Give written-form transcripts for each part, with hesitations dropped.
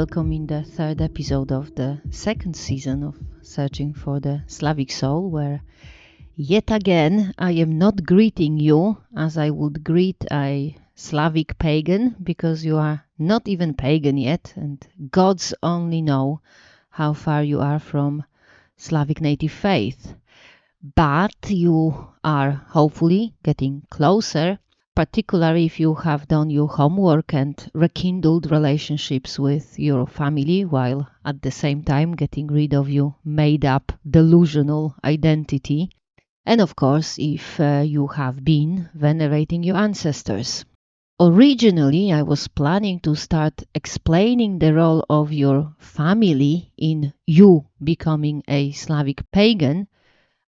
welcome in the third episode of the second season of Searching for the Slavic Soul, where yet again I am not greeting you as I would greet a Slavic pagan, because you are not even pagan yet, and gods only know how far you are from Slavic native faith. But you are hopefully getting closer, particularly if you have done your homework and rekindled relationships with your family, while at the same time getting rid of your made-up delusional identity. And of course, if you have been venerating your ancestors. Originally, I was planning to start explaining the role of your family in you becoming a Slavic pagan,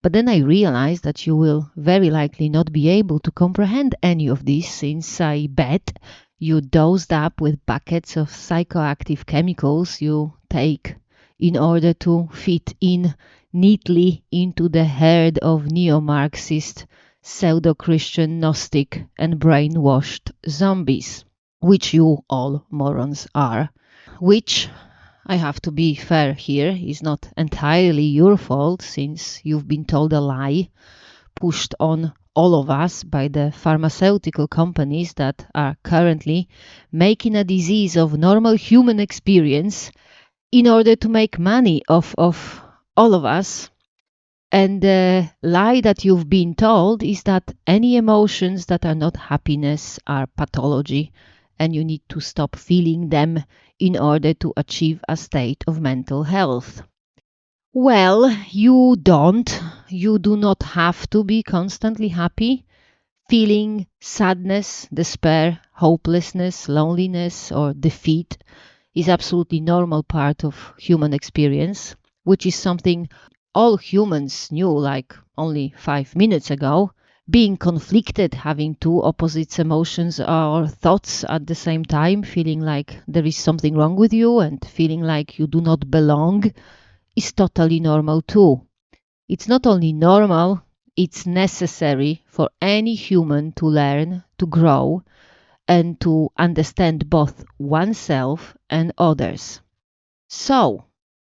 but then I realized that you will very likely not be able to comprehend any of this, since I bet you dosed up with buckets of psychoactive chemicals you take in order to fit in neatly into the herd of neo-Marxist, pseudo-Christian, Gnostic and brainwashed zombies, which you all morons are, which, I have to be fair here, is not entirely your fault, since you've been told a lie pushed on all of us by the pharmaceutical companies that are currently making a disease of normal human experience in order to make money off of all of us. And the lie that you've been told is that any emotions that are not happiness are pathology, and you need to stop feeling them in order to achieve a state of mental health. Well, you don't. You do not have to be constantly happy. Feeling sadness, despair, hopelessness, loneliness, or defeat is absolutely normal part of human experience, which is something all humans knew like only 5 minutes ago. Being conflicted, having two opposite emotions or thoughts at the same time, feeling like there is something wrong with you and feeling like you do not belong, is totally normal too. It's not only normal, it's necessary for any human to learn, to grow, and to understand both oneself and others. So,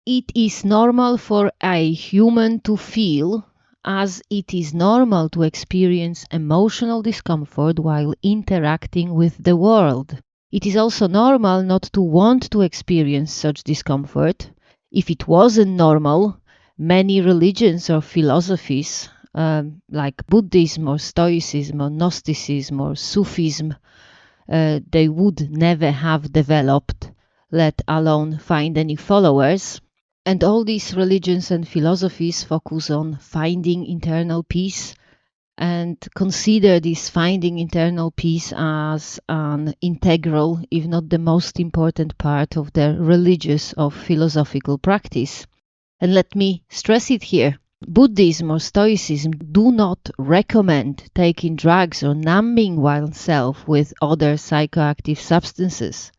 it is normal for a human to feel, as it is normal to experience emotional discomfort while interacting with the world. It is also normal not to want to experience such discomfort. If it wasn't normal, many religions or philosophies, like Buddhism or Stoicism or Gnosticism or Sufism, they would never have developed, let alone find any followers. And all these religions and philosophies focus on finding internal peace and consider this finding internal peace as an integral, if not the most important part of their religious or philosophical practice. And let me stress it here. Buddhism or Stoicism do not recommend taking drugs or numbing oneself with other psychoactive substances.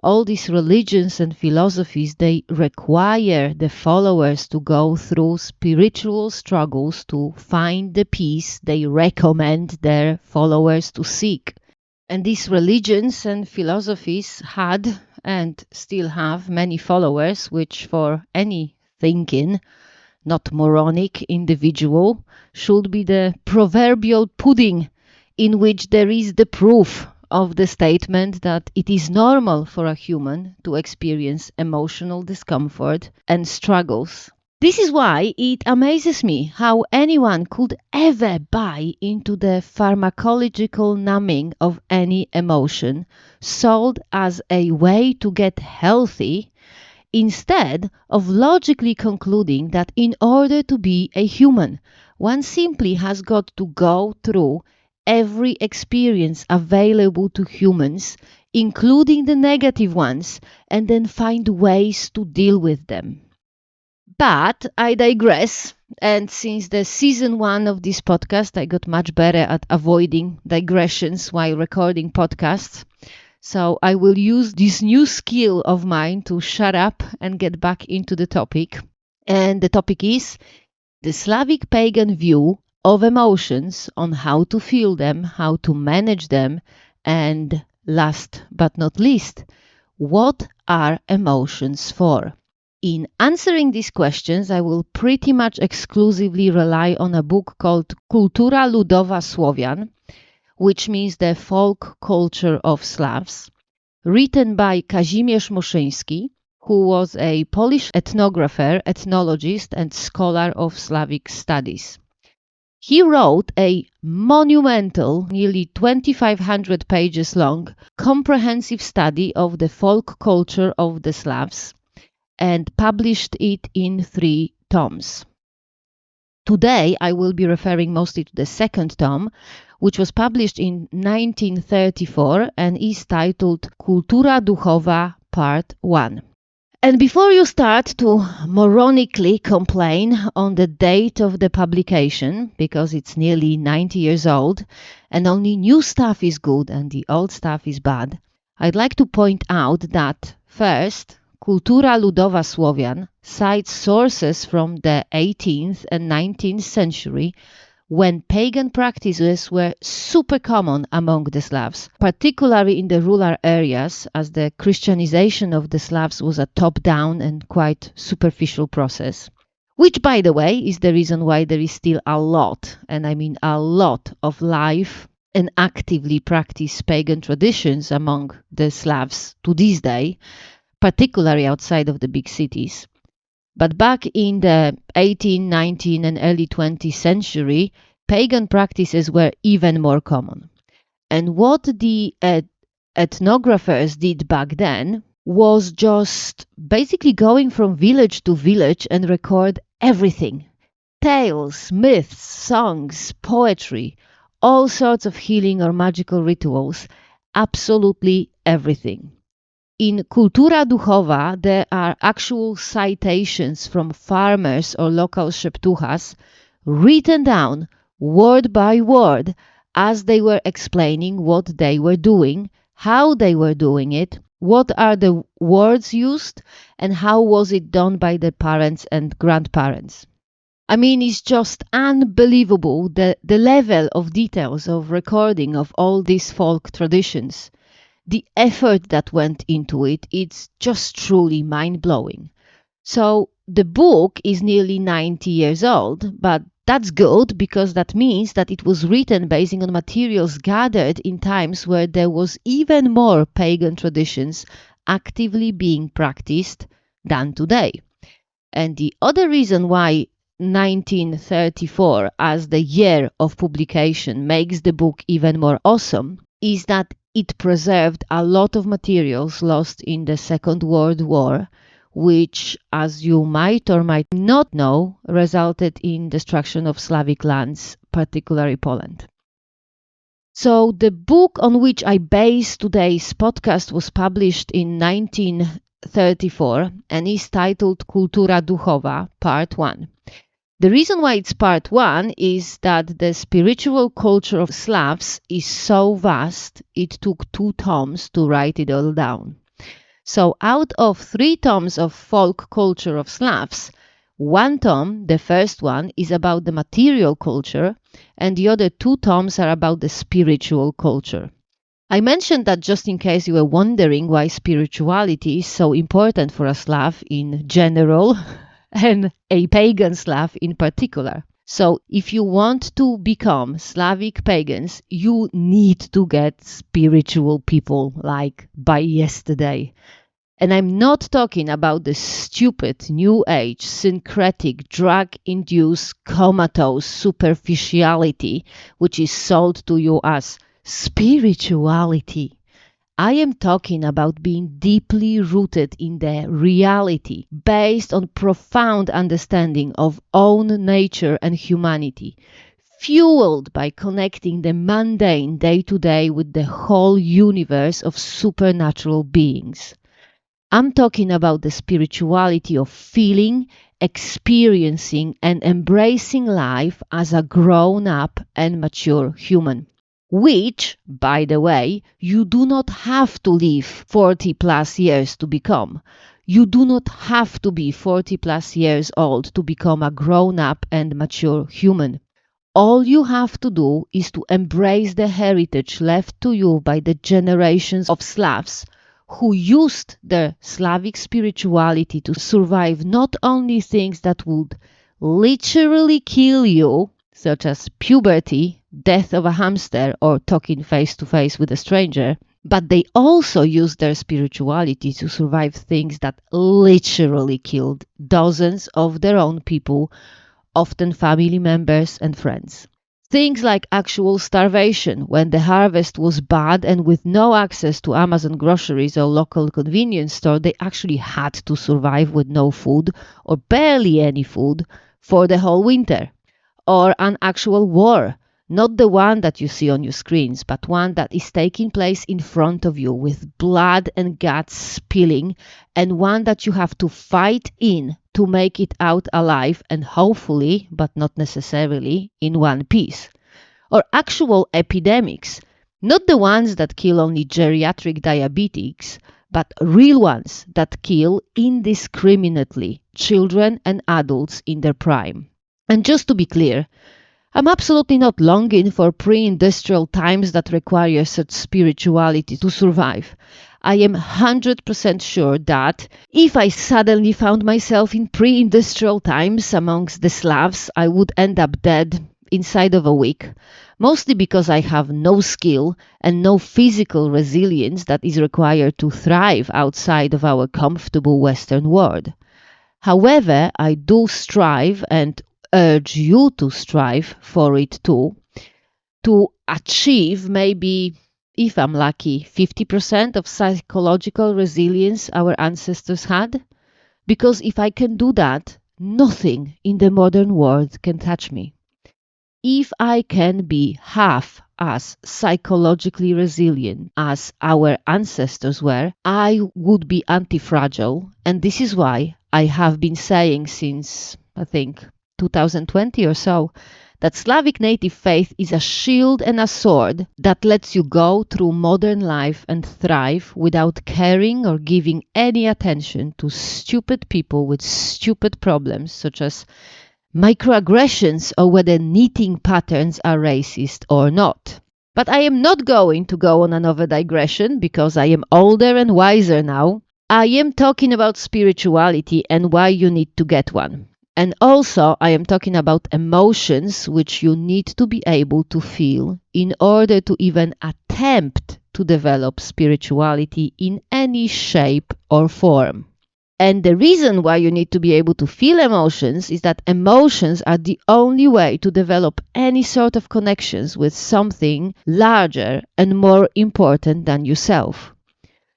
All these religions and philosophies, they require the followers to go through spiritual struggles to find the peace they recommend their followers to seek. And these religions and philosophies had and still have many followers, which for any thinking, not moronic individual, should be the proverbial pudding in which there is the proof of the statement that it is normal for a human to experience emotional discomfort and struggles. This is why it amazes me how anyone could ever buy into the pharmacological numbing of any emotion sold as a way to get healthy, instead of logically concluding that in order to be a human, one simply has got to go through every experience available to humans, including the negative ones, and then find ways to deal with them. But I digress, and since the season 1 of this podcast, I got much better at avoiding digressions while recording podcasts. So I will use this new skill of mine to shut up and get back into the topic. And the topic is the Slavic pagan view of emotions, on how to feel them, how to manage them, and last but not least, What are emotions for? In answering these questions, I will pretty much exclusively rely on a book called Kultura, Ludowa, Słowian, which means the folk culture of Slavs, written by Kazimierz Moszyński, who was a Polish ethnographer, ethnologist, and scholar of Slavic studies. He wrote a monumental, nearly 2,500 pages long, comprehensive study of the folk culture of the Slavs and published it in 3 tomes. Today, I will be referring mostly to the second tome, which was published in 1934 and is titled Kultura, Duchowa, Part 1. And before you start to moronically complain on the date of the publication, because it's nearly 90 years old, and only new stuff is good and the old stuff is bad, I'd like to point out that, first, Kultura Ludowa Słowian cites sources from the 18th and 19th century when pagan practices were super common among the Slavs, particularly in the rural areas, as the Christianization of the Slavs was a top-down and quite superficial process. Which, by the way, is the reason why there is still a lot, and I mean a lot, of live and actively practiced pagan traditions among the Slavs to this day, particularly outside of the big cities. But back in the 18th, 19th, and early 20th century, pagan practices were even more common. And what the ethnographers did back then was just basically going from village to village and record everything. Tales, myths, songs, poetry, all sorts of healing or magical rituals, absolutely everything. In Kultura Duchowa, there are actual citations from farmers or local szeptuchas written down word by word as they were explaining what they were doing, how they were doing it, what are the words used, and how was it done by the parents and grandparents. I mean, it's just unbelievable the level of details of recording of all these folk traditions. The effort that went into it, it's just truly mind-blowing. So the book is nearly 90 years old, but that's good because that means that it was written based on materials gathered in times where there was even more pagan traditions actively being practiced than today. And the other reason why 1934 as the year of publication makes the book even more awesome is that it preserved a lot of materials lost in the Second World War, which, as you might or might not know, resulted in destruction of Slavic lands, particularly Poland. So the book on which I base today's podcast was published in 1934 and is titled Kultura Duchowa, Part 1. The reason why it's part 1 is that the spiritual culture of Slavs is so vast, it took 2 tomes to write it all down. So out of 3 tomes of folk culture of Slavs, 1 tome, the first one, is about the material culture, and the other 2 tomes are about the spiritual culture. I mentioned that just in case you were wondering why spirituality is so important for a Slav in general, and a pagan Slav in particular. So if you want to become Slavic pagans, you need to get spiritual people like by yesterday. And I'm not talking about the stupid, new age, syncretic, drug-induced, comatose superficiality which is sold to you as spirituality. I am talking about being deeply rooted in the reality, based on profound understanding of own nature and humanity, fueled by connecting the mundane day-to-day with the whole universe of supernatural beings. I'm talking about the spirituality of feeling, experiencing, and embracing life as a grown-up and mature human. Which, by the way, you do not have to live 40 plus years to become. You do not have to be 40 plus years old to become a grown-up and mature human. All you have to do is to embrace the heritage left to you by the generations of Slavs who used their Slavic spirituality to survive not only things that would literally kill you, such as puberty, death of a hamster, or talking face to face with a stranger, but they also used their spirituality to survive things that literally killed dozens of their own people, often family members and friends. Things like actual starvation when the harvest was bad and with no access to Amazon groceries or local convenience store, they actually had to survive with no food or barely any food for the whole winter. Or an actual war, not the one that you see on your screens, but one that is taking place in front of you with blood and guts spilling, and one that you have to fight in to make it out alive and hopefully, but not necessarily, in one piece. Or actual epidemics, not the ones that kill only geriatric diabetics, but real ones that kill indiscriminately children and adults in their prime. And just to be clear, I'm absolutely not longing for pre-industrial times that require such spirituality to survive. I am 100% sure that if I suddenly found myself in pre-industrial times amongst the Slavs, I would end up dead inside of a week, mostly because I have no skill and no physical resilience that is required to thrive outside of our comfortable Western world. However, I do strive and urge you to strive for it too, to achieve maybe, if I'm lucky, 50% of psychological resilience our ancestors had. Because if I can do that, nothing in the modern world can touch me. If I can be half as psychologically resilient as our ancestors were, I would be anti-fragile. And this is why I have been saying since, I think, 2020 or so, that Slavic native faith is a shield and a sword that lets you go through modern life and thrive without caring or giving any attention to stupid people with stupid problems such as microaggressions or whether knitting patterns are racist or not. But I am not going to go on another digression because I am older and wiser now. I am talking about spirituality and why you need to get one. And also, I am talking about emotions which you need to be able to feel in order to even attempt to develop spirituality in any shape or form. And the reason why you need to be able to feel emotions is that emotions are the only way to develop any sort of connections with something larger and more important than yourself.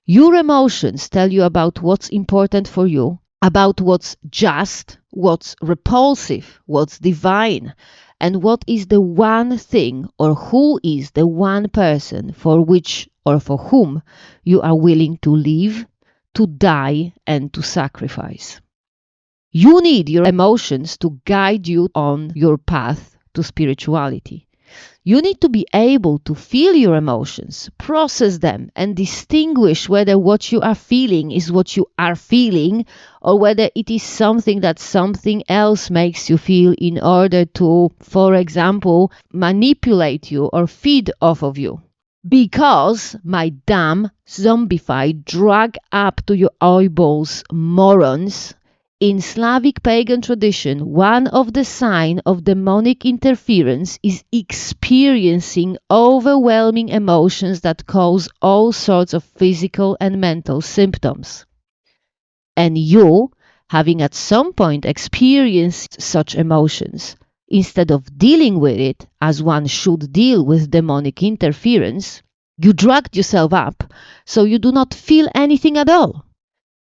Your emotions tell you about what's important for you, about what's just, what's repulsive, what's divine, and what is the one thing or who is the one person for which or for whom you are willing to live, to die, and to sacrifice. You need your emotions to guide you on your path to spirituality. You need to be able to feel your emotions, process them, and distinguish whether what you are feeling is what you are feeling or whether it is something that something else makes you feel in order to, for example, manipulate you or feed off of you. Because, my damn zombified, drag up to your eyeballs morons, in Slavic pagan tradition, one of the signs of demonic interference is experiencing overwhelming emotions that cause all sorts of physical and mental symptoms. And you, having at some point experienced such emotions, instead of dealing with it as one should deal with demonic interference, you dragged yourself up so you do not feel anything at all.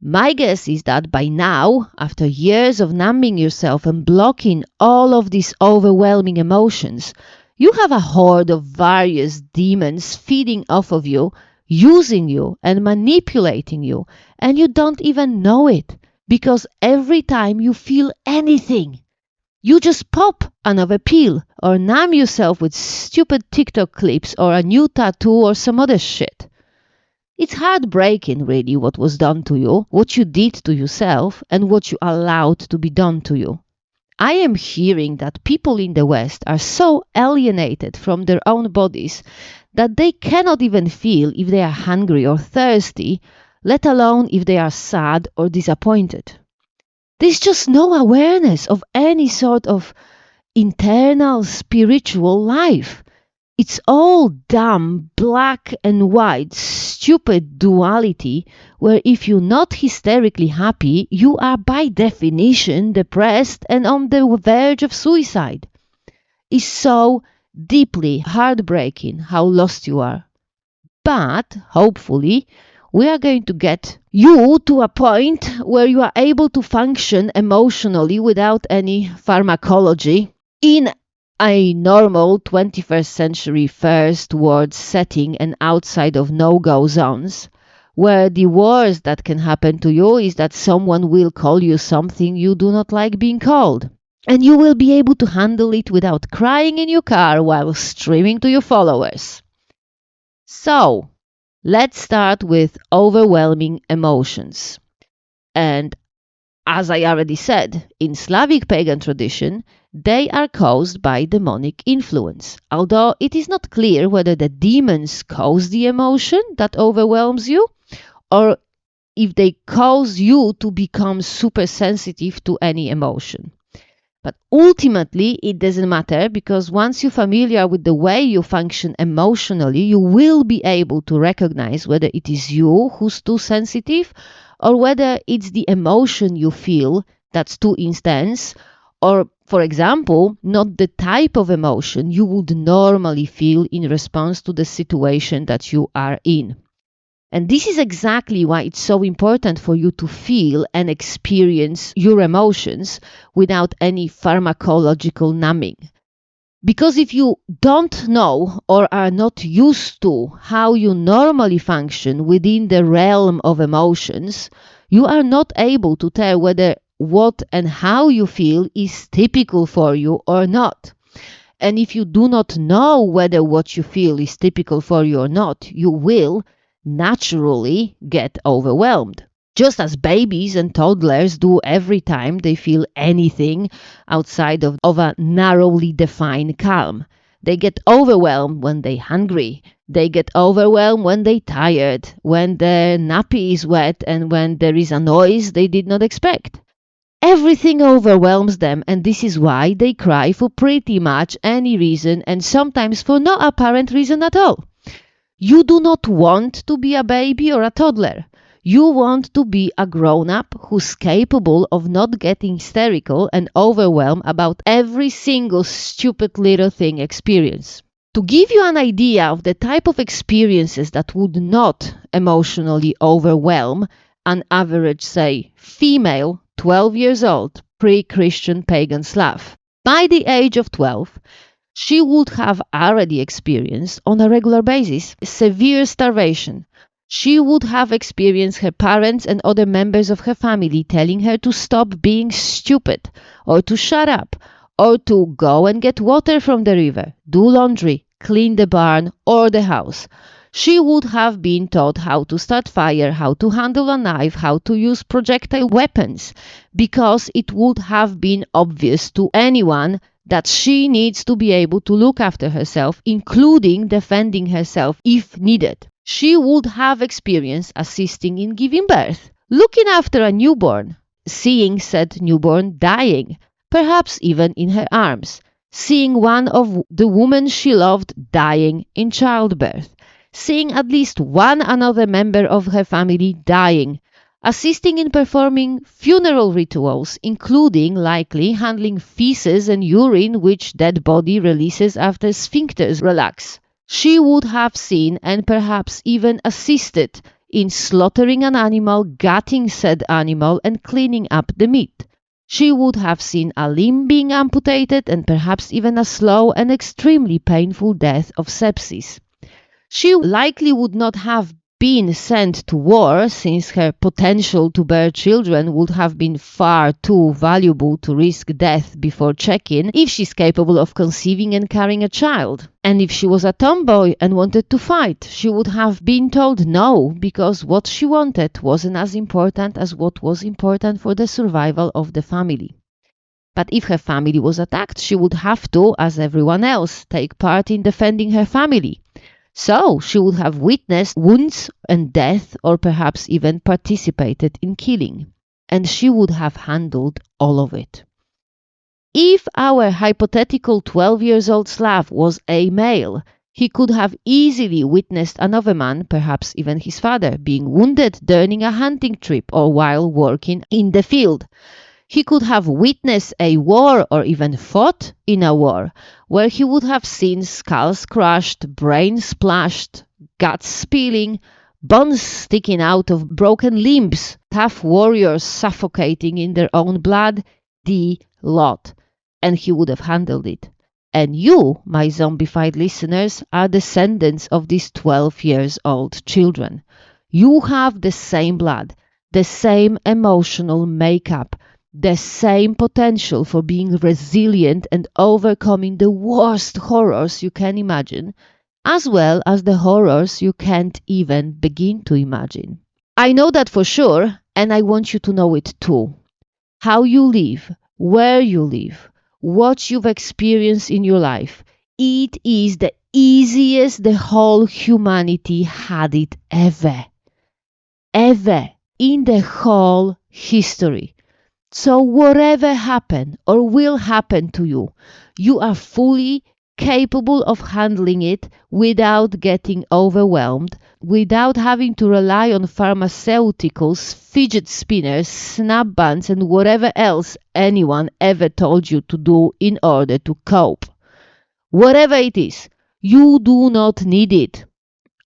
My guess is that by now, after years of numbing yourself and blocking all of these overwhelming emotions, you have a horde of various demons feeding off of you, using you and manipulating you, and you don't even know it, because every time you feel anything, you just pop another pill or numb yourself with stupid TikTok clips or a new tattoo or some other shit. It's heartbreaking, really, what was done to you, what you did to yourself, and what you allowed to be done to you. I am hearing that people in the West are so alienated from their own bodies that they cannot even feel if they are hungry or thirsty, let alone if they are sad or disappointed. There's just no awareness of any sort of internal spiritual life. It's all dumb, black and white, stupid duality where if you're not hysterically happy, you are by definition depressed and on the verge of suicide. It's so deeply heartbreaking how lost you are. But, hopefully, we are going to get you to a point where you are able to function emotionally without any pharmacology in a normal 21st century first world setting and outside of no-go zones, where the worst that can happen to you is that someone will call you something you do not like being called. And you will be able to handle it without crying in your car while streaming to your followers. So, let's start with overwhelming emotions. And as I already said, in Slavic pagan tradition, they are caused by demonic influence, although it is not clear whether the demons cause the emotion that overwhelms you or if they cause you to become super sensitive to any emotion. But ultimately, it doesn't matter because once you're familiar with the way you function emotionally, you will be able to recognize whether it is you who's too sensitive or whether it's the emotion you feel that's too intense, or, for example, not the type of emotion you would normally feel in response to the situation that you are in. And this is exactly why it's so important for you to feel and experience your emotions without any pharmacological numbing. Because if you don't know or are not used to how you normally function within the realm of emotions, you are not able to tell whether what and how you feel is typical for you or not. And if you do not know whether what you feel is typical for you or not, you will naturally get overwhelmed. Just as babies and toddlers do every time they feel anything outside of a narrowly defined calm. They get overwhelmed when they're hungry. They get overwhelmed when they're tired, when their nappy is wet, and when there is a noise they did not expect. Everything overwhelms them, and this is why they cry for pretty much any reason and sometimes for no apparent reason at all. You do not want to be a baby or a toddler. You want to be a grown-up who's capable of not getting hysterical and overwhelmed about every single stupid little thing experience. To give you an idea of the type of experiences that would not emotionally overwhelm an average, say, female 12 years old, pre-Christian pagan Slav. By the age of 12, she would have already experienced on a regular basis severe starvation. She would have experienced her parents and other members of her family telling her to stop being stupid, or to shut up, or to go and get water from the river, do laundry, clean the barn or the house. She would have been taught how to start fire, how to handle a knife, how to use projectile weapons, because it would have been obvious to anyone that she needs to be able to look after herself, including defending herself if needed. She would have experienced assisting in giving birth, looking after a newborn, seeing said newborn dying, perhaps even in her arms, seeing one of the women she loved dying in childbirth, seeing at least one another member of her family dying, assisting in performing funeral rituals, including likely handling feces and urine which dead body releases after sphincters relax. She would have seen and perhaps even assisted in slaughtering an animal, gutting said animal, and cleaning up the meat. She would have seen a limb being amputated and perhaps even a slow and extremely painful death of sepsis. She likely would not have been sent to war, since her potential to bear children would have been far too valuable to risk death before checking if she's capable of conceiving and carrying a child. And if she was a tomboy and wanted to fight, she would have been told no, because what she wanted wasn't as important as what was important for the survival of the family. But if her family was attacked, she would have to, as everyone else, take part in defending her family. So she would have witnessed wounds and death, or perhaps even participated in killing. And she would have handled all of it. If our hypothetical 12-year-old Slav was a male, he could have easily witnessed another man, perhaps even his father, being wounded during a hunting trip or while working in the field. He could have witnessed a war or even fought in a war, where he would have seen skulls crushed, brains splashed, guts spilling, bones sticking out of broken limbs, tough warriors suffocating in their own blood, the lot. And he would have handled it. And you, my zombified listeners, are descendants of these 12-year-old children. You have the same blood, the same emotional makeup, the same potential for being resilient and overcoming the worst horrors you can imagine, as well as the horrors you can't even begin to imagine. I know that for sure, and I want you to know it too. How you live, where you live, what you've experienced in your life, it is the easiest the whole humanity had it ever. Ever in the whole history. So whatever happened or will happen to you, you are fully capable of handling it without getting overwhelmed, without having to rely on pharmaceuticals, fidget spinners, snap bands, and whatever else anyone ever told you to do in order to cope. Whatever it is, you do not need it.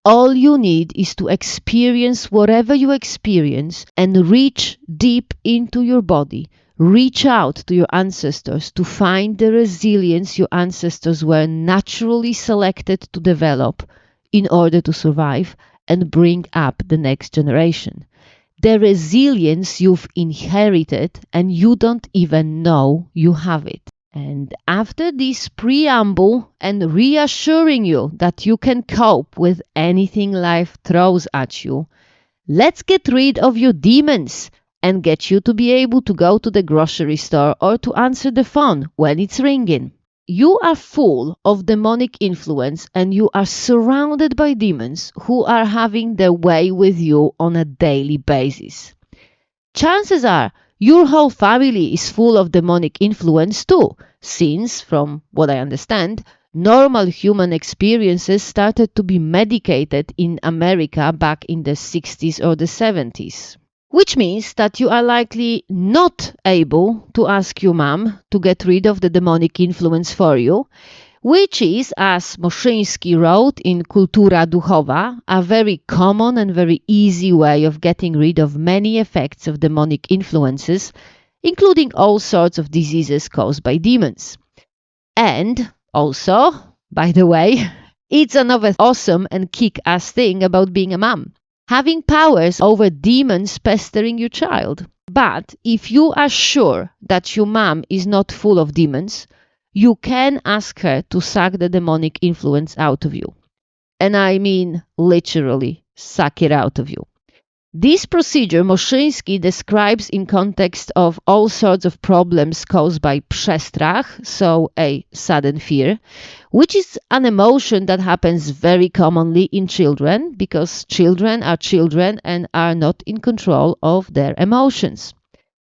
All you need is to experience whatever you experience and reach deep into your body. Reach out to your ancestors to find the resilience your ancestors were naturally selected to develop in order to survive and bring up the next generation. The resilience you've inherited and you don't even know you have it. And after this preamble and reassuring you that you can cope with anything life throws at you, let's get rid of your demons and get you to be able to go to the grocery store or to answer the phone when it's ringing. You are full of demonic influence and you are surrounded by demons who are having their way with you on a daily basis. Chances are your whole family is full of demonic influence too, since, from what I understand, normal human experiences started to be medicated in America back in the 60s or the 70s. Which means that you are likely not able to ask your mom to get rid of the demonic influence for you, which is, as Moszyński wrote in Kultura, Duchowa, a very common and very easy way of getting rid of many effects of demonic influences, including all sorts of diseases caused by demons. And also, by the way, it's another awesome and kick-ass thing about being a mom. Having powers over demons pestering your child. But if you are sure that your mom is not full of demons, you can ask her to suck the demonic influence out of you. And I mean literally suck it out of you. This procedure Moszyński describes in context of all sorts of problems caused by przestrach, so a sudden fear, which is an emotion that happens very commonly in children because children and are not in control of their emotions.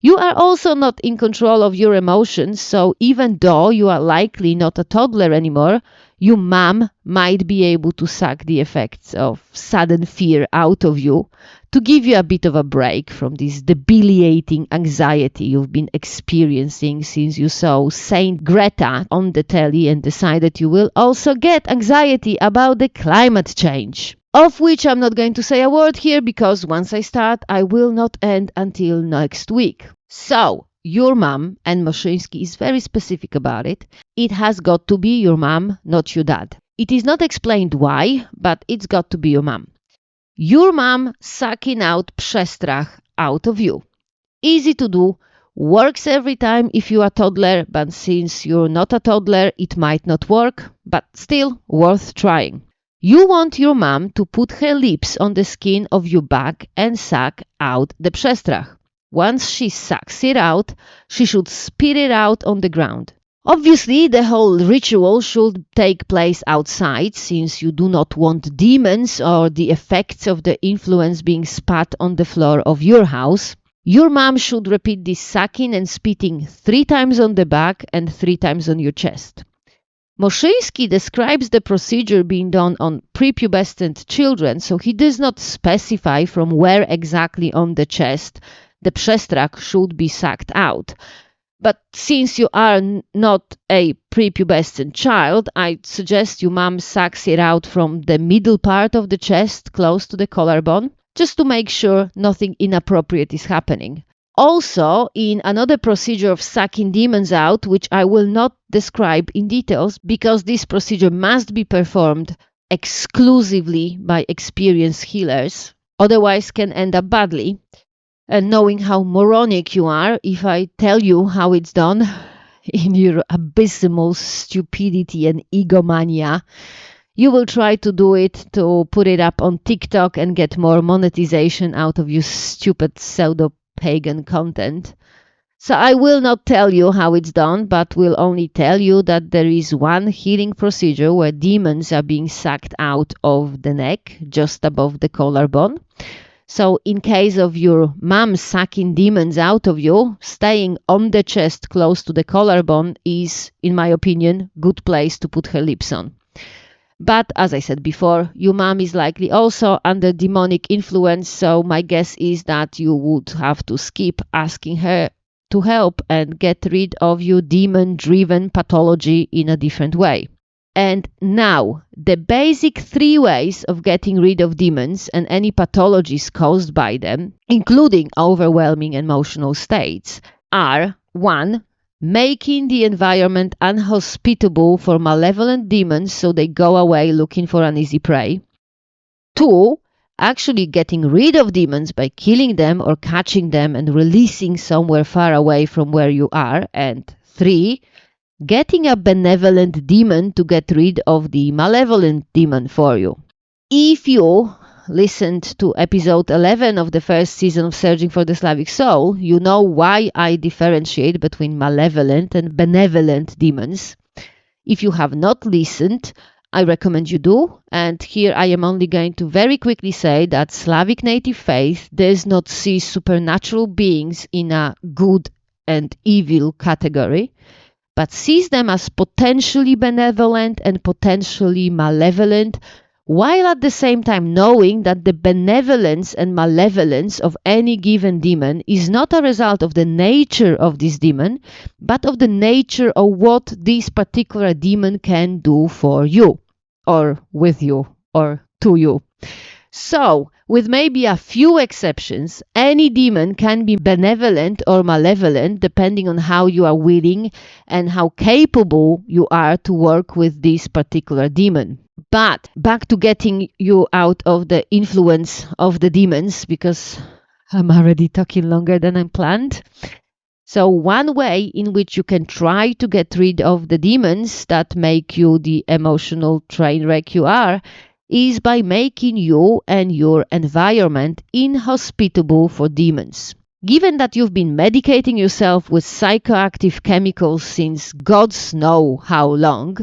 You are also not in control of your emotions, so even though you are likely not a toddler anymore, your mom might be able to suck the effects of sudden fear out of you to give you a bit of a break from this debilitating anxiety you've been experiencing since you saw Saint Greta on the telly and decided you will also get anxiety about the climate change. Of which I'm not going to say a word here because once I start, I will not end until next week. So, your mom, and Moszyński is very specific about it, it has got to be your mom, not your dad. It is not explained why, but it's got to be your mom. Your mom sucking out przestrach out of you. Easy to do, works every time if you are a toddler, but since you're not a toddler, it might not work, but still worth trying. You want your mom to put her lips on the skin of your back and suck out the przestrach. once she sucks it out, she should spit it out on the ground. Obviously, the whole ritual should take place outside, since you do not want demons or the effects of the influence being spat on the floor of your house. Your mom should repeat this sucking and spitting 3 times on the back and 3 times on your chest. Moszyński describes the procedure being done on prepubescent children, so he does not specify from where exactly on the chest the przestrach should be sucked out. But since you are not a prepubescent child, I suggest your mom sucks it out from the middle part of the chest, close to the collarbone, just to make sure nothing inappropriate is happening. Also, in another procedure of sucking demons out, which I will not describe in details, because this procedure must be performed exclusively by experienced healers, otherwise can end up badly. And knowing how moronic you are, if I tell you how it's done, in your abysmal stupidity and egomania, you will try to do it to put it up on TikTok and get more monetization out of your stupid pseudo-pagan content. So I will not tell you how it's done, but will only tell you that there is one healing procedure where demons are being sucked out of the neck, just above the collarbone. So in case of your mom sucking demons out of you, staying on the chest close to the collarbone is, in my opinion, good place to put her lips on. But as I said before, your mom is likely also under demonic influence, so my guess is that you would have to skip asking her to help and get rid of your demon-driven pathology in a different way. And now, the basic 3 ways of getting rid of demons and any pathologies caused by them, including overwhelming emotional states, are 1. Making the environment unhospitable for malevolent demons so they go away looking for an easy prey. 2. Actually getting rid of demons by killing them or catching them and releasing somewhere far away from where you are. And 3. Getting a benevolent demon to get rid of the malevolent demon for you. If you listened to episode 11 of the first season of Searching for the Slavic Soul, you know why I differentiate between malevolent and benevolent demons. If you have not listened, I recommend you do. And here I am only going to very quickly say that Slavic native faith does not see supernatural beings in a good and evil category, but sees them as potentially benevolent and potentially malevolent, while at the same time knowing that the benevolence and malevolence of any given demon is not a result of the nature of this demon, but of the nature of what this particular demon can do for you, or with you, or to you. So, with maybe a few exceptions, any demon can be benevolent or malevolent depending on how you are willing and how capable you are to work with this particular demon. But back to getting you out of the influence of the demons, because I'm already talking longer than I planned. So one way in which you can try to get rid of the demons that make you the emotional train wreck you are is by making you and your environment inhospitable for demons. Given that you've been medicating yourself with psychoactive chemicals since gods know how long,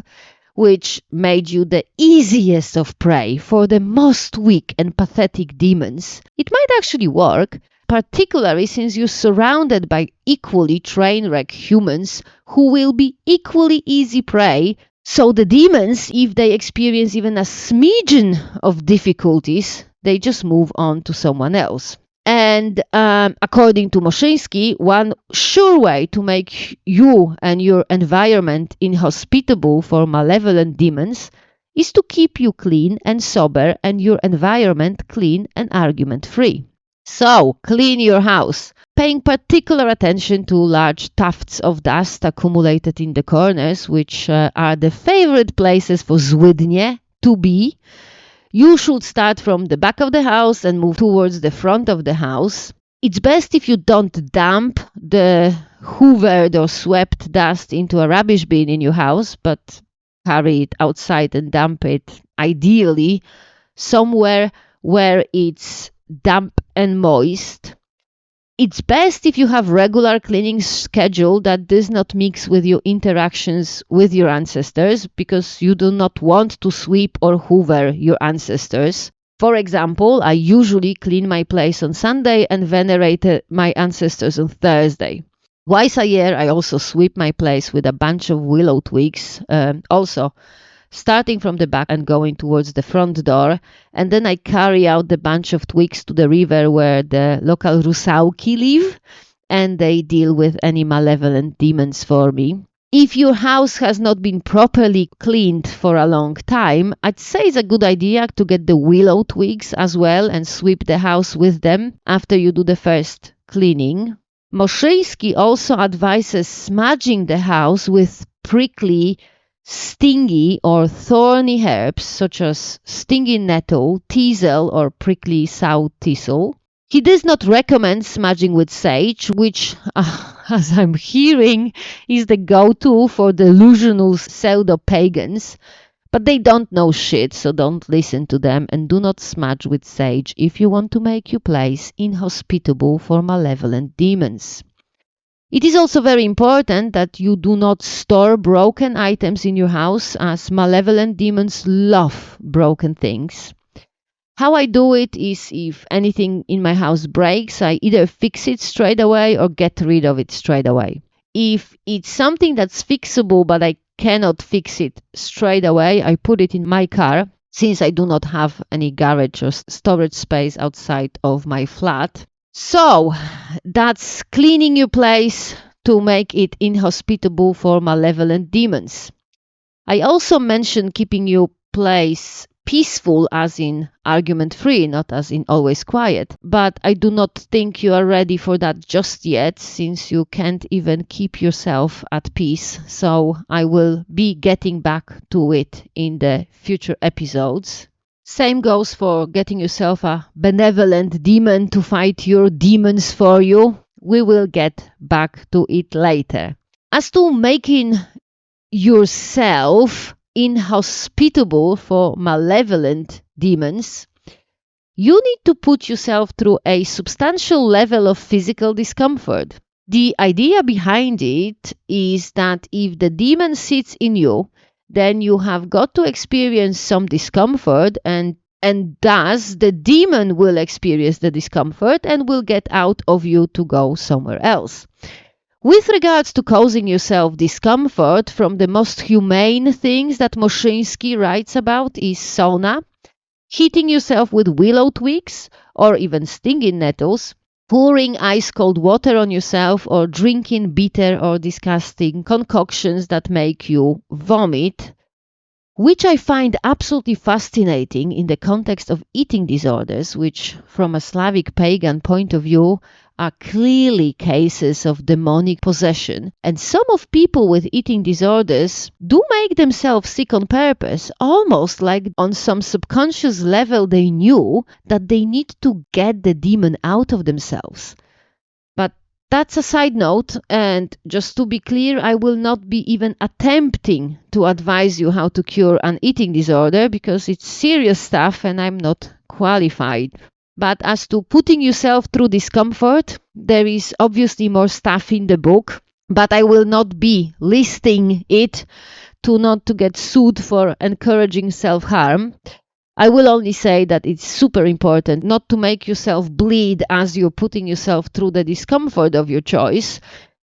which made you the easiest of prey for the most weak and pathetic demons, it might actually work, particularly since you're surrounded by equally train wreck humans who will be equally easy prey. So the demons, if they experience even a smidgen of difficulties, they just move on to someone else. And according to Moszyński, one sure way to make you and your environment inhospitable for malevolent demons is to keep you clean and sober and your environment clean and argument-free. So, clean your house, paying particular attention to large tufts of dust accumulated in the corners, which are the favorite places for złydnie to be. You should start from the back of the house and move towards the front of the house. It's best if you don't dump the hoovered or swept dust into a rubbish bin in your house, but carry it outside and dump it, ideally, somewhere where it's damp and moist. It's best if you have regular cleaning schedule that does not mix with your interactions with your ancestors, because you do not want to sweep or hoover your ancestors. For example, I usually clean my place on Sunday and venerate my ancestors on Thursday. Twice a year, I also sweep my place with a bunch of willow twigs, also starting from the back and going towards the front door. And then I carry out the bunch of twigs to the river where the local rusałki live, and they deal with any malevolent demons for me. If your house has not been properly cleaned for a long time, I'd say it's a good idea to get the willow twigs as well and sweep the house with them after you do the first cleaning. Moszyński also advises smudging the house with prickly, stingy or thorny herbs such as stinging nettle, teasel or prickly sow thistle. He does not recommend smudging with sage, which, as I'm hearing, is the go-to for delusional pseudo-pagans. But they don't know shit, so don't listen to them, and do not smudge with sage if you want to make your place inhospitable for malevolent demons. It is also very important that you do not store broken items in your house, as malevolent demons love broken things. How I do it is, if anything in my house breaks, I either fix it straight away or get rid of it straight away. If it's something that's fixable but I cannot fix it straight away, I put it in my car, since I do not have any garage or storage space outside of my flat. So that's cleaning your place to make it inhospitable for malevolent demons. I also mentioned keeping your place peaceful, as in argument-free, not as in always quiet. But I do not think you are ready for that just yet, since you can't even keep yourself at peace. So I will be getting back to it in the future episodes. Same goes for getting yourself a benevolent demon to fight your demons for you. We will get back to it later. As to making yourself inhospitable for malevolent demons, you need to put yourself through a substantial level of physical discomfort. The idea behind it is that if the demon sits in you, then you have got to experience some discomfort, and thus the demon will experience the discomfort and will get out of you to go somewhere else. With regards to causing yourself discomfort, from the most humane things that Moszyński writes about is sauna, heating yourself with willow twigs or even stinging nettles, pouring ice-cold water on yourself, or drinking bitter or disgusting concoctions that make you vomit, which I find absolutely fascinating in the context of eating disorders, which, from a Slavic Pagan point of view, are clearly cases of demonic possession. And some of people with eating disorders do make themselves sick on purpose, almost like on some subconscious level they knew that they need to get the demon out of themselves. But that's a side note, and just to be clear, I will not be even attempting to advise you how to cure an eating disorder, because it's serious stuff and I'm not qualified. But as to putting yourself through discomfort, there is obviously more stuff in the book, but I will not be listing it not to get sued for encouraging self-harm. I will only say that it's super important not to make yourself bleed as you're putting yourself through the discomfort of your choice.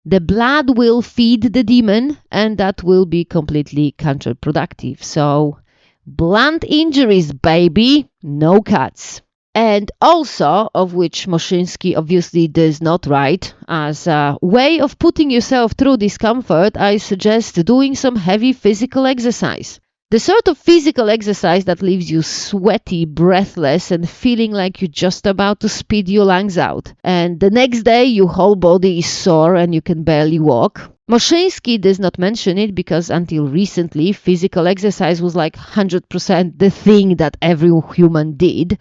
The blood will feed the demon, and that will be completely counterproductive. So, blunt injuries, baby, no cuts. And also, of which Moszyński obviously does not write, as a way of putting yourself through discomfort, I suggest doing some heavy physical exercise. The sort of physical exercise that leaves you sweaty, breathless, and feeling like you're just about to spit your lungs out. And the next day, your whole body is sore and you can barely walk. Moszyński does not mention it because until recently, physical exercise was like 100% the thing that every human did.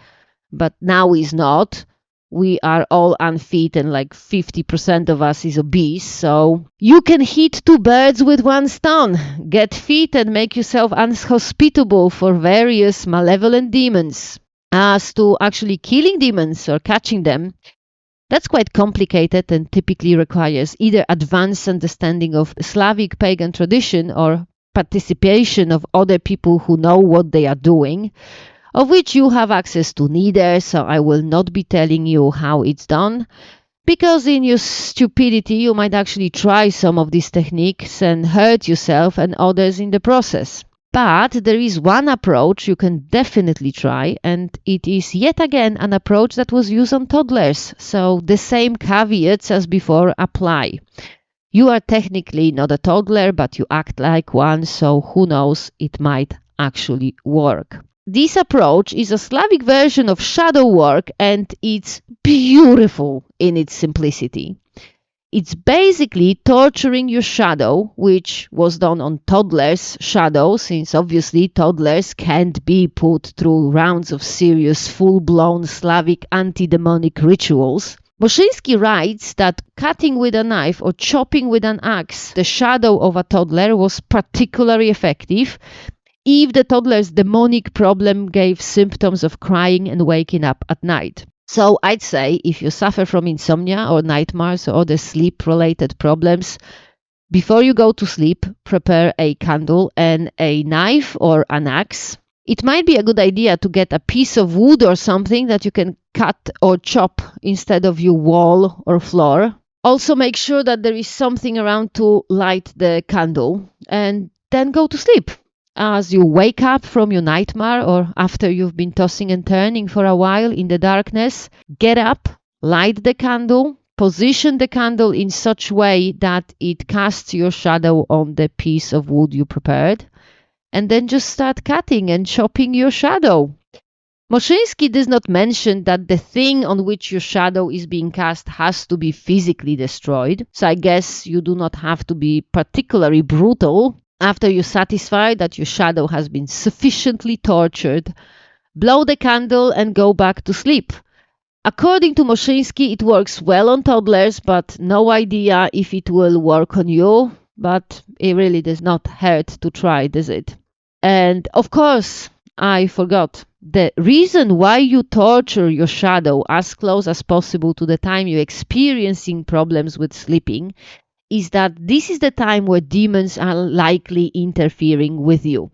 But now is not. We are all unfit and like 50% of us is obese. So you can hit two birds with one stone. Get fit and make yourself unhospitable for various malevolent demons. As to actually killing demons or catching them, That's quite complicated and typically requires either advanced understanding of Slavic pagan tradition or participation of other people who know what they are doing, of which you have access to neither, so I will not be telling you how it's done, because in your stupidity you might actually try some of these techniques and hurt yourself and others in the process. But there is one approach you can definitely try, and it is yet again an approach that was used on toddlers, so the same caveats as before apply. You are technically not a toddler, but you act like one, so who knows, it might actually work. This approach is a Slavic version of shadow work, and it's beautiful in its simplicity. It's basically torturing your shadow, which was done on toddlers' shadow, since obviously toddlers can't be put through rounds of serious, full-blown Slavic anti-demonic rituals. Moszyński writes that cutting with a knife or chopping with an axe the shadow of a toddler was particularly effective if the toddler's demonic problem gave symptoms of crying and waking up at night. So I'd say if you suffer from insomnia or nightmares or other sleep-related problems, before you go to sleep, prepare a candle and a knife or an axe. It might be a good idea to get a piece of wood or something that you can cut or chop instead of your wall or floor. Also make sure that there is something around to light the candle and then go to sleep. As you wake up from your nightmare or after you've been tossing and turning for a while in the darkness, get up, light the candle, position the candle in such way that it casts your shadow on the piece of wood you prepared, and then just start cutting and chopping your shadow. Moszyński does not mention that the thing on which your shadow is being cast has to be physically destroyed, so I guess you do not have to be particularly brutal. After you're satisfied that your shadow has been sufficiently tortured, blow the candle and go back to sleep. According to Moszyński, it works well on toddlers, but no idea if it will work on you. But it really does not hurt to try, does it? And of course, I forgot. The reason why you torture your shadow as close as possible to the time you're experiencing problems with sleeping is that this is the time where demons are likely interfering with you.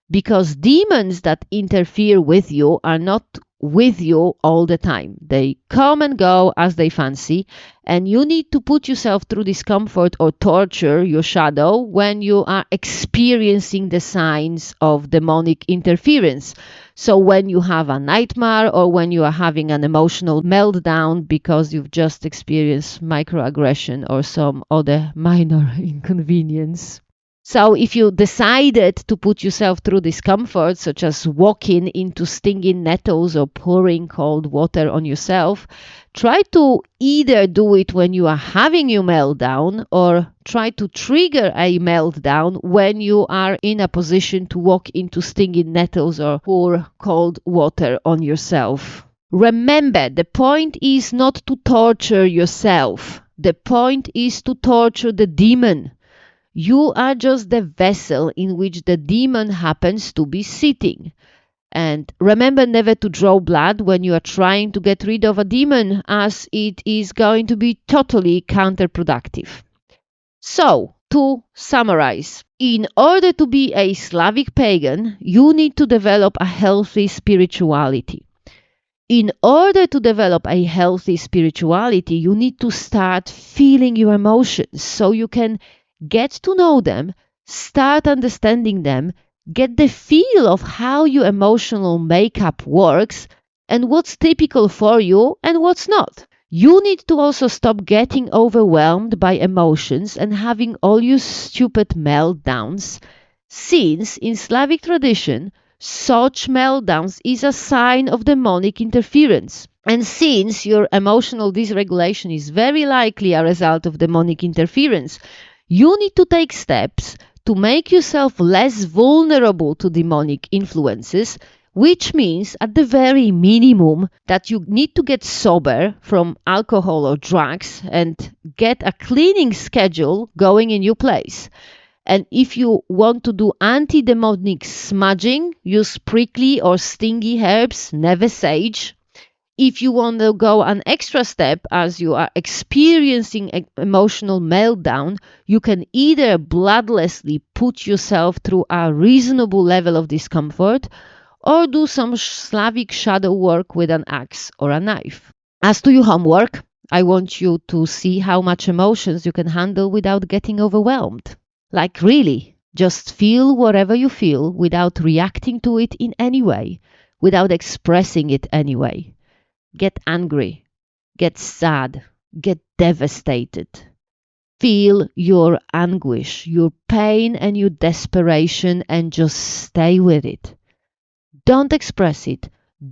Because demons that interfere with you are not with you all the time. They come and go as they fancy, and you need to put yourself through discomfort or torture your shadow when you are experiencing the signs of demonic interference. So when you have a nightmare or when you are having an emotional meltdown because you've just experienced microaggression or some other minor inconvenience. So if you decided to put yourself through discomfort, such as walking into stinging nettles or pouring cold water on yourself, try to either do it when you are having your meltdown or try to trigger a meltdown when you are in a position to walk into stinging nettles or pour cold water on yourself. Remember, the point is not to torture yourself. The point is to torture the demon. You are just the vessel in which the demon happens to be sitting. And remember never to draw blood when you are trying to get rid of a demon, as it is going to be totally counterproductive. So, to summarize, in order to be a Slavic pagan, you need to develop a healthy spirituality. In order to develop a healthy spirituality, you need to start feeling your emotions so you can get to know them, start understanding them, get the feel of how your emotional makeup works and what's typical for you and what's not. You need to also stop getting overwhelmed by emotions and having all your stupid meltdowns, since in Slavic tradition, such meltdowns is a sign of demonic interference. And since your emotional dysregulation is very likely a result of demonic interference, you need to take steps to make yourself less vulnerable to demonic influences, which means at the very minimum that you need to get sober from alcohol or drugs and get a cleaning schedule going in your place. And if you want to do anti-demonic smudging, use prickly or stingy herbs, never sage. If you want to go an extra step as you are experiencing emotional meltdown, you can either bloodlessly put yourself through a reasonable level of discomfort or do some Slavic shadow work with an axe or a knife. As to your homework, I want you to see how much emotions you can handle without getting overwhelmed. Like really, just feel whatever you feel without reacting to it in any way, without expressing it anyway. Get angry, get sad, get devastated. Feel your anguish, your pain and your desperation and just stay with it. Don't express it.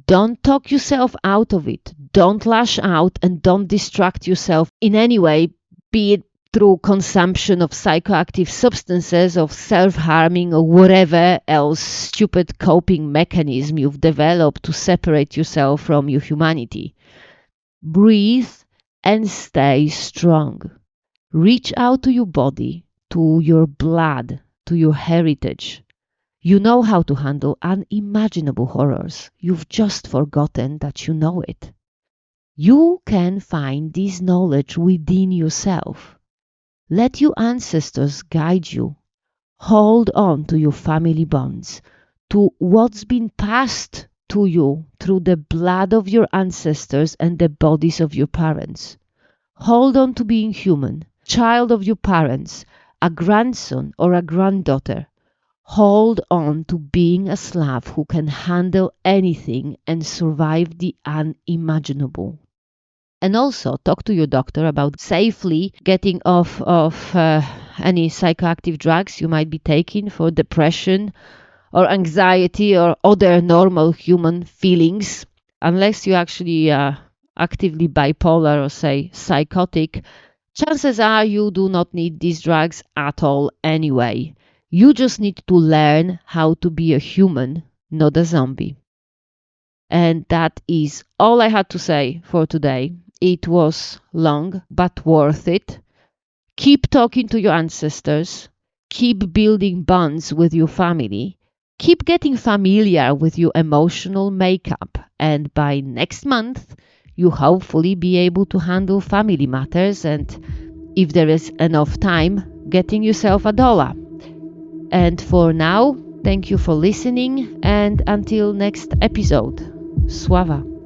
Don't talk yourself out of it. Don't lash out and don't distract yourself in any way, be it through consumption of psychoactive substances, of self-harming or whatever else stupid coping mechanism you've developed to separate yourself from your humanity. Breathe and stay strong. Reach out to your body, to your blood, to your heritage. You know how to handle unimaginable horrors. You've just forgotten that you know it. You can find this knowledge within yourself. Let your ancestors guide you. Hold on to your family bonds, to what's been passed to you through the blood of your ancestors and the bodies of your parents. Hold on to being human, child of your parents, a grandson or a granddaughter. Hold on to being a Slav who can handle anything and survive the unimaginable. And also talk to your doctor about safely getting off of any psychoactive drugs you might be taking for depression or anxiety or other normal human feelings. Unless you actually actively bipolar or say psychotic, chances are you do not need these drugs at all anyway. You just need to learn how to be a human, not a zombie. And that is all I had to say for today. It was long, but worth it. Keep talking to your ancestors. Keep building bonds with your family. Keep getting familiar with your emotional makeup. And by next month, you hopefully be able to handle family matters and, if there is enough time, getting yourself a dollar. And for now, thank you for listening, and until next episode, Sława.